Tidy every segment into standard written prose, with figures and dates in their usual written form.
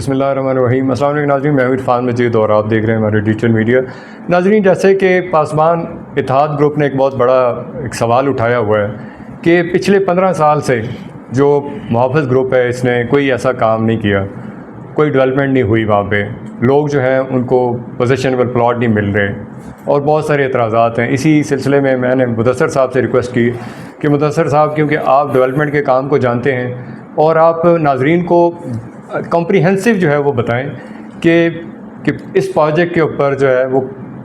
بسم اللہ الرحمن الرحیم. السلام علیکم ناظرین, میں عرفان مجید اور آپ دیکھ رہے ہیں ہمارے ڈیجیٹل میڈیا. ناظرین, جیسے کہ پاسبان اتحاد گروپ نے ایک بہت بڑا ایک سوال اٹھایا ہوا ہے کہ پچھلے 15 سال سے جو محافظ گروپ ہے اس نے کوئی ایسا کام نہیں کیا, کوئی ڈیولپمنٹ نہیں ہوئی وہاں پہ, لوگ جو ہیں ان کو پوزیشنبل پلاٹ نہیں مل رہے اور بہت سارے اعتراضات ہیں. اسی سلسلے میں میں نے مدثر صاحب سے ریکویسٹ کی کہ مدثر صاحب, کیونکہ آپ ڈیولپمنٹ کے کام کو جانتے ہیں اور آپ ناظرین کو کمپریہنسو جو ہے وہ بتائیں کہ اس پروجیکٹ کے اوپر جو ہے وہ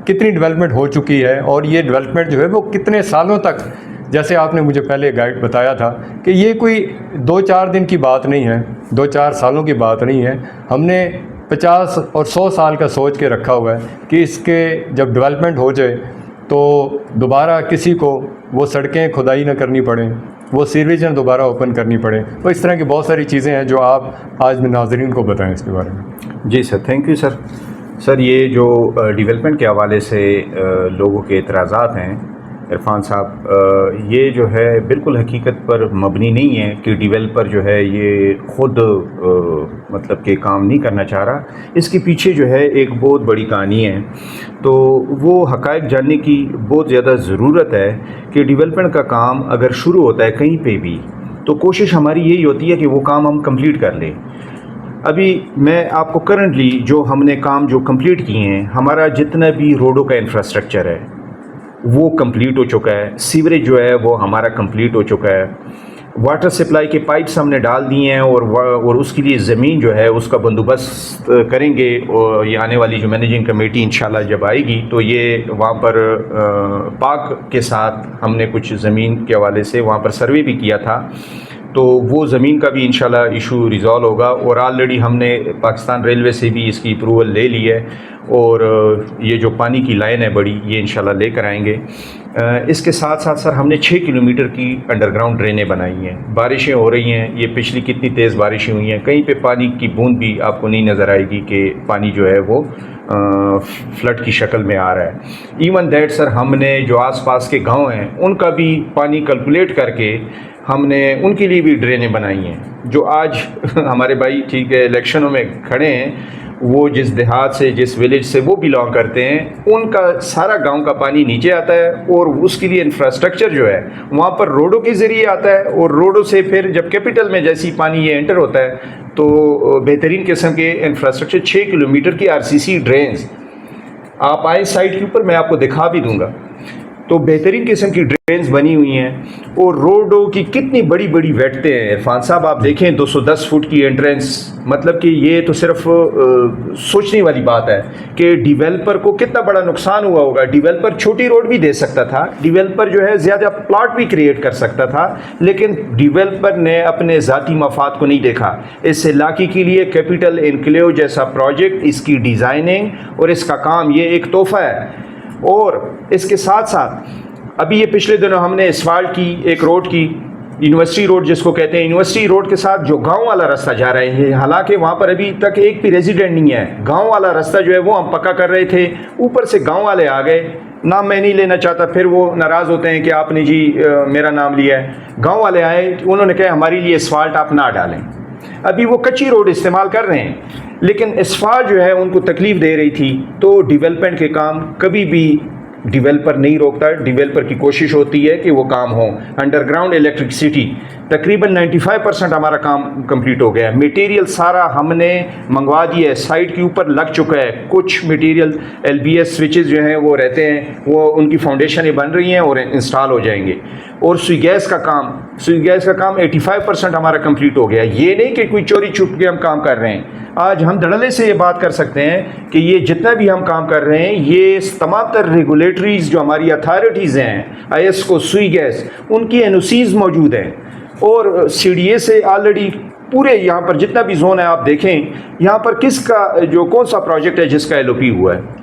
کتنی ڈیولپمنٹ ہو چکی ہے اور یہ ڈیولپمنٹ جو ہے وہ کتنے سالوں تک, جیسے آپ نے مجھے پہلے گائیڈ بتایا تھا کہ یہ کوئی 2-4 دن کی بات نہیں ہے, 2-4 سالوں کی بات نہیں ہے. ہم نے 50 اور 100 سال کا سوچ کے رکھا ہوا ہے کہ اس کے جب ڈیولپمنٹ ہو جائے تو دوبارہ کسی کو وہ سڑکیں کھدائی نہ کرنی پڑیں, وہ سیوریج نہ دوبارہ اوپن کرنی پڑے. تو اس طرح کی بہت ساری چیزیں ہیں جو آپ آج میں ناظرین کو بتائیں اس کے بارے میں. جی سر, تھینک یو سر. سر, یہ جو ڈیولپمنٹ کے حوالے سے لوگوں کے اعتراضات ہیں عرفان صاحب, یہ جو ہے بالکل حقیقت پر مبنی نہیں ہے کہ ڈیولپر جو ہے یہ خود مطلب کہ کام نہیں کرنا چاہ رہا. اس کے پیچھے جو ہے ایک بہت بڑی کہانی ہے, تو وہ حقائق جاننے کی بہت زیادہ ضرورت ہے کہ ڈیولپمنٹ کا کام اگر شروع ہوتا ہے کہیں پہ بھی تو کوشش ہماری یہی ہوتی ہے کہ وہ کام ہم کمپلیٹ کر لیں. ابھی میں آپ کو کرنٹلی جو ہم نے کام جو کمپلیٹ کیے ہیں, ہمارا جتنا بھی روڈوں کا انفراسٹرکچر ہے وہ کمپلیٹ ہو چکا ہے, سیوریج جو ہے وہ ہمارا کمپلیٹ ہو چکا ہے, واٹر سپلائی کے پائپس ہم نے ڈال دیے ہیں اور اس کے لیے زمین جو ہے اس کا بندوبست کریں گے. اور یہ آنے والی جو مینیجنگ کمیٹی انشاءاللہ جب آئے گی تو یہ وہاں پر پاک کے ساتھ ہم نے کچھ زمین کے حوالے سے وہاں پر سروے بھی کیا تھا, تو وہ زمین کا بھی انشاءاللہ ایشو ریزالو ہوگا. اور آلریڈی ہم نے پاکستان ریلوے سے بھی اس کی اپروول لے لی ہے اور یہ جو پانی کی لائن ہے بڑی, یہ انشاءاللہ لے کر آئیں گے. اس کے ساتھ ساتھ سر ہم نے 6 کلومیٹر کی انڈر گراؤنڈ ڈرینیں بنائی ہیں. بارشیں ہو رہی ہیں, یہ پچھلی کتنی تیز بارشیں ہوئی ہیں, کہیں پہ پانی کی بوند بھی آپ کو نہیں نظر آئے گی کہ پانی جو ہے وہ فلڈ کی شکل میں آ رہا ہے. ایون دیٹ سر, ہم نے جو آس پاس کے گاؤں ہیں ان کا بھی پانی کیلکولیٹ کر کے ہم نے ان کے لیے بھی ڈرینیں بنائی ہیں. جو آج ہمارے بھائی ٹھیک ہے الیکشنوں میں کھڑے ہیں, وہ جس دیہات سے جس ولیج سے وہ بلانگ کرتے ہیں, ان کا سارا گاؤں کا پانی نیچے آتا ہے اور اس کے لیے انفراسٹرکچر جو ہے وہاں پر روڈوں کے ذریعے آتا ہے, اور روڈوں سے پھر جب کیپٹل میں جیسی پانی یہ انٹر ہوتا ہے تو بہترین قسم کے انفراسٹرکچر 6 کلومیٹر کی RCC ڈرینز آپ آئے سائٹ کے اوپر, میں آپ کو دکھا بھی دوں گا. تو بہترین قسم کی ڈرینز بنی ہوئی ہیں اور روڈوں کی کتنی بڑی بڑی ویٹتے ہیں عرفان صاحب. آپ دیکھیں 210 فٹ کی انٹرنس, مطلب کہ یہ تو صرف سوچنے والی بات ہے کہ ڈیولپر کو کتنا بڑا نقصان ہوا ہوگا. ڈیولپر چھوٹی روڈ بھی دے سکتا تھا, ڈیولپر جو ہے زیادہ پلاٹ بھی کریٹ کر سکتا تھا, لیکن ڈیولپر نے اپنے ذاتی مفاد کو نہیں دیکھا. اس علاقے کے لیے کیپٹل انکلیو جیسا پروجیکٹ, اس کی ڈیزائننگ اور اس کا کام یہ ایک تحفہ ہے. اور اس کے ساتھ ساتھ ابھی یہ پچھلے دنوں ہم نے اسفالٹ کی ایک روڈ کی, یونیورسٹی روڈ جس کو کہتے ہیں, یونیورسٹی روڈ کے ساتھ جو گاؤں والا راستہ جا رہے ہیں, حالانکہ وہاں پر ابھی تک ایک بھی ریزیڈنٹ نہیں ہے. گاؤں والا راستہ جو ہے وہ ہم پکا کر رہے تھے, اوپر سے گاؤں والے آ گئے, نام میں نہیں لینا چاہتا, پھر وہ ناراض ہوتے ہیں کہ آپ نے جی میرا نام لیا ہے. گاؤں والے آئے, انہوں نے کہا ہمارے لیے اسفالٹ آپ نہ ڈالیں. ابھی وہ کچی روڈ استعمال کر رہے ہیں, لیکن اسفالٹ جو ہے ان کو تکلیف دے رہی تھی. تو ڈیولپمنٹ کے کام کبھی بھی ڈیولپر نہیں روکتا, ڈیولپر کی کوشش ہوتی ہے کہ وہ کام ہو. انڈر گراؤنڈ الیکٹرکسٹی تقریباً 95% ہمارا کام کمپلیٹ ہو گیا ہے. میٹیریل سارا ہم نے منگوا دیا ہے, سائٹ کے اوپر لگ چکا ہے. کچھ میٹیریل LBS سوئچز جو ہیں وہ رہتے ہیں, وہ ان کی فاؤنڈیشنیں بن رہی ہیں اور انسٹال ہو جائیں گے. اور سوئی گیس کا کام 85% ہمارا کمپلیٹ ہو گیا. یہ نہیں کہ کوئی چوری چھپ کے ہم کام کر رہے ہیں. آج ہم دھڑلے سے یہ بات کر سکتے ہیں کہ یہ جتنا بھی ہم کام کر رہے ہیں, یہ تمام تر ریگولیٹریز جو ہماری اتھارٹیز ہیں, ISCO, سوئی گیس, ان کی NOCs موجود ہیں. اور CDA سے آلریڈی پورے یہاں پر جتنا بھی زون ہے آپ دیکھیں, یہاں پر کس کا جو کون سا پروجیکٹ ہے جس کا LOP ہوا ہے,